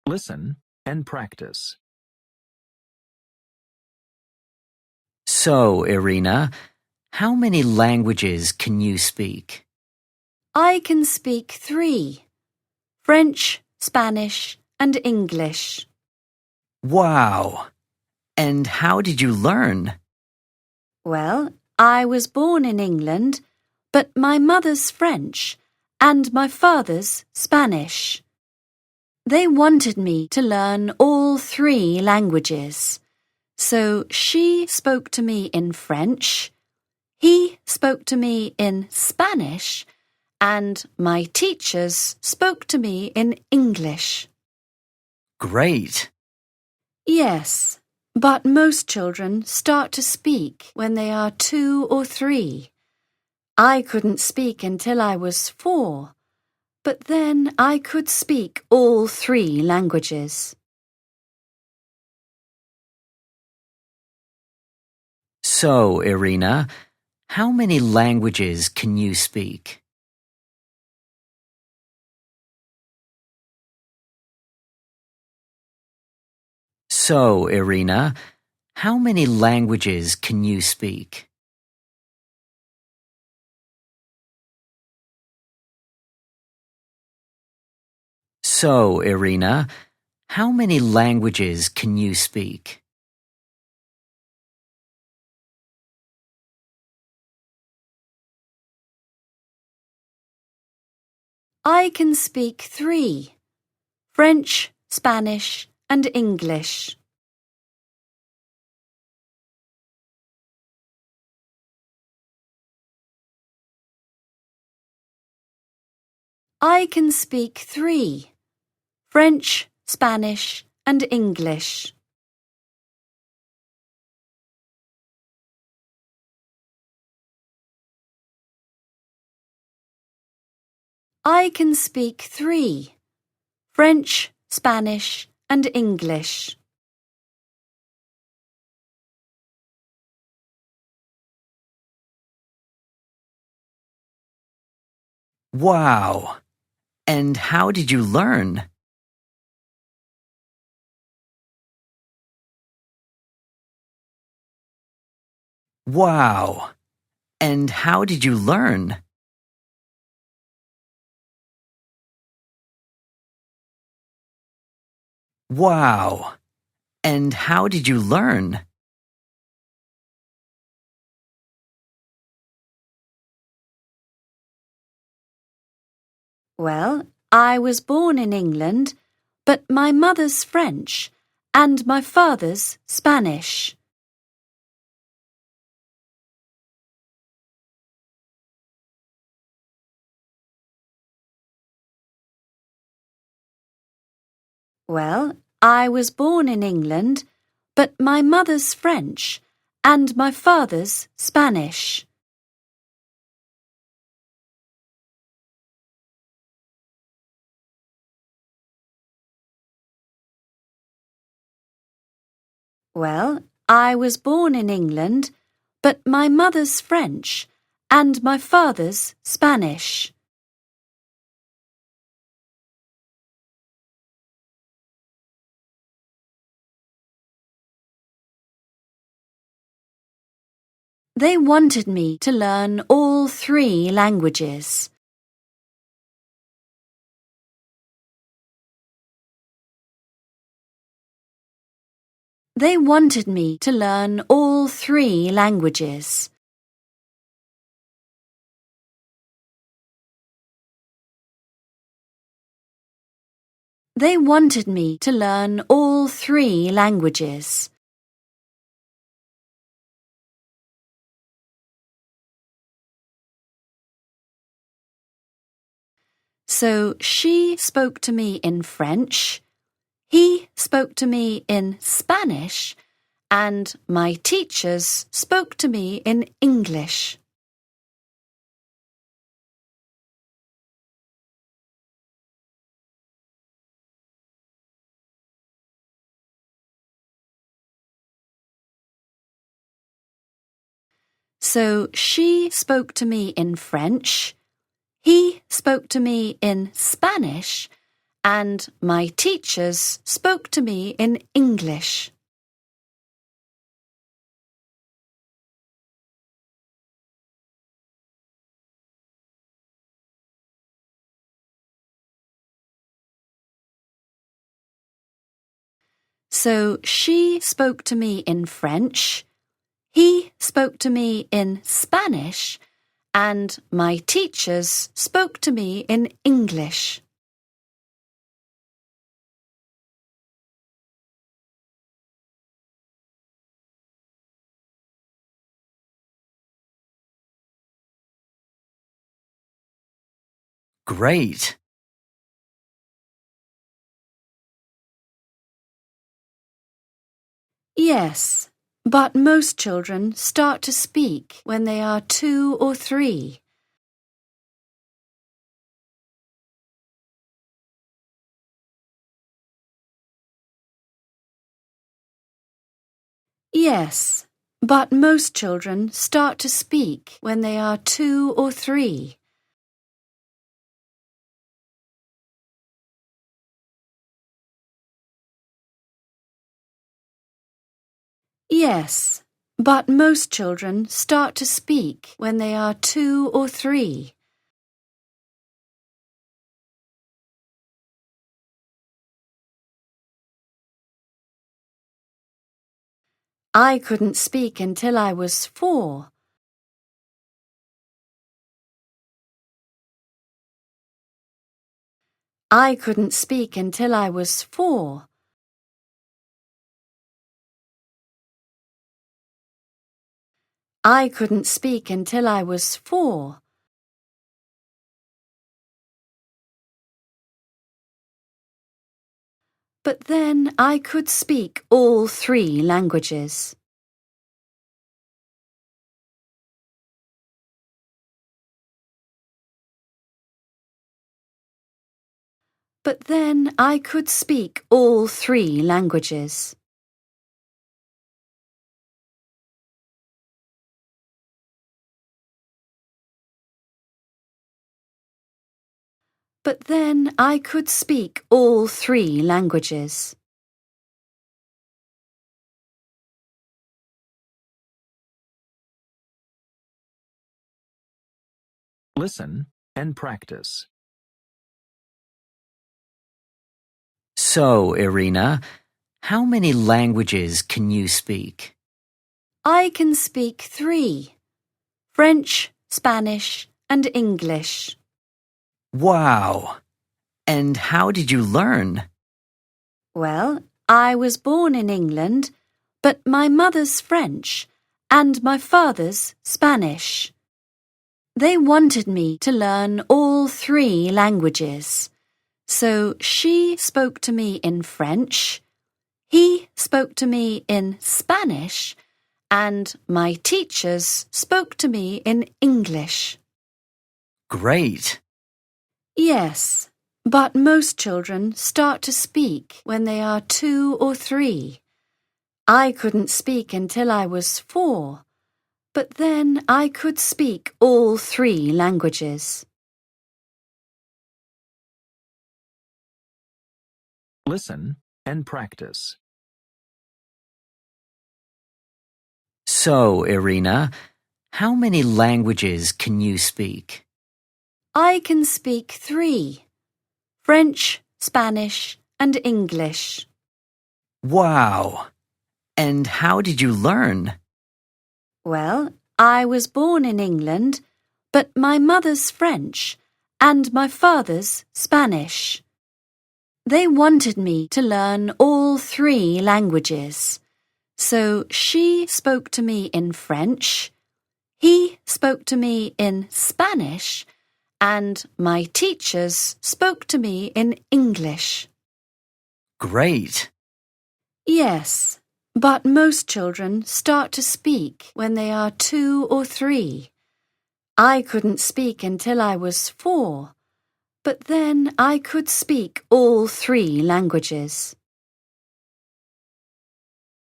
Listen and practice. So, Irina, how many languages can you speak? I can speak 3: French, Spanish, and English. Wow! And how did you learn? Well, I was born in England, but my mother's French and my father's Spanish. They wanted me to learn all 3 languages. So she spoke to me in French, he spoke to me in Spanish, and my teachers spoke to me in English. Great! Yes, but most children start to speak when they are 2 or 3. I couldn't speak until I was 4, but then I could speak all 3 languages. So, Irina, how many languages can you speak? So, Irina, how many languages can you speak? So, Irina, how many languages can you speak? I can speak 3: French, Spanish, and English. I can speak 3: French, Spanish, and English. I can speak 3: French, Spanish, and English. Wow! And how did you learn? Wow! And how did you learn? Wow! And how did you learn? Well, I was born in England, but my mother's French and my father's Spanish. Well, I was born in England, but my mother's French and my father's Spanish. Well, I was born in England, but my mother's French and my father's Spanish. They wanted me to learn all 3 languages. They wanted me to learn all 3 languages. They wanted me to learn all 3 languages. So she spoke to me in French, he spoke to me in Spanish, and my teachers spoke to me in English. So she spoke to me in French, he spoke to me in Spanish, and my teachers spoke to me in English. So she spoke to me in French, he spoke to me in Spanish, and my teachers spoke to me in English. Great. Yes, but most children start to speak when they are 2 or 3. Yes, but most children start to speak when they are 2 or 3. Yes, but most children start to speak when they are 2 or 3. I couldn't speak until I was 4. I couldn't speak until I was 4. I couldn't speak until I was 4. But then I could speak all 3 languages. But then I could speak all 3 languages. But then I could speak all 3 languages. Listen and practice. So, Irina, how many languages can you speak? I can speak 3: French, Spanish, and English. Wow! And how did you learn? Well, I was born in England, but my mother's French and my father's Spanish. They wanted me to learn all 3 languages. So she spoke to me in French, he spoke to me in Spanish, and my teachers spoke to me in English. Great! Yes, but most children start to speak when they are 2 or 3. I couldn't speak until I was 4, but then I could speak all 3 languages. Listen and practice. So, Irina, how many languages can you speak? I can speak 3: French, Spanish, and English. Wow! And how did you learn? Well, I was born in England, but my mother's French and my father's Spanish. They wanted me to learn all 3 languages. So she spoke to me in French, he spoke to me in Spanish, and my teachers spoke to me in English. Great! Yes, but most children start to speak when they are 2 or 3. I couldn't speak until I was 4, but then I could speak all 3 languages.